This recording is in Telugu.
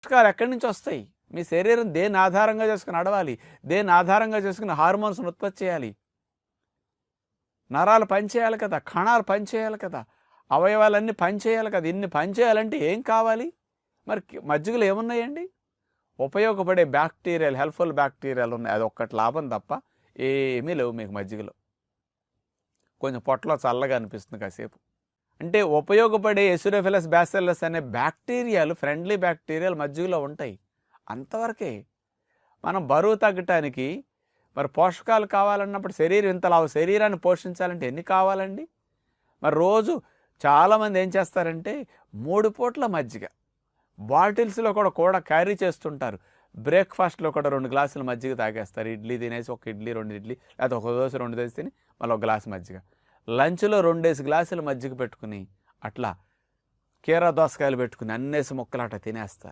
పోషకాలు ఎక్కడి నుంచి వస్తాయి? మీ శరీరం దేన్ని ఆధారంగా చేసుకుని నడవాలి, దేన్ని ఆధారంగా చేసుకుని హార్మోన్స్ని ఉత్పత్తి చేయాలి, నరాలు పనిచేయాలి కదా, కణాలు పనిచేయాలి కదా, అవయవాలన్నీ పనిచేయాలి కదా. ఇన్ని పనిచేయాలంటే ఏం కావాలి? మరి మజ్జిగలో ఏమున్నాయండి? ఉపయోగపడే బ్యాక్టీరియాలు, హెల్ప్ఫుల్ బ్యాక్టీరియాలు ఉన్నాయి. అది ఒక్కటి లాభం తప్ప ఏమీ లేవు మీకు మజ్జిగలో. కొంచెం పొట్టలో చల్లగా అనిపిస్తుంది కాసేపు. అంటే ఉపయోగపడే ఎసిడోఫిలస్ బ్యాసిల్లస్ అనే బ్యాక్టీరియాలు, ఫ్రెండ్లీ బ్యాక్టీరియాలు మజ్జిగలో ఉంటాయి. అంతవరకే. మనం బరువు తగ్గటానికి మరి పోషకాలు కావాలన్నప్పుడు శరీరం ఇంతలా శరీరాన్ని పోషించాలంటే ఎన్ని కావాలండి? మరి రోజు చాలామంది ఏం చేస్తారంటే 3 పూట్ల మజ్జిగ బాటిల్స్లో కూడా క్యారీ చేస్తుంటారు. బ్రేక్ఫాస్ట్లో కూడా 2 గ్లాసులు మజ్జిగ తాగేస్తారు. ఇడ్లీ తినేసి ఒక ఇడ్లీ, 2 ఇడ్లీ, లేకపోతే ఒక దోశ 2 దోశ తిని మళ్ళీ ఒక గ్లాసు మజ్జిగ. లంచ్లో 2 గ్లాసులు మజ్జిగ పెట్టుకుని అట్లా కీరా దోసకాయలు పెట్టుకుని అన్నేసి ముక్కలు అట్లా తినేస్తారు.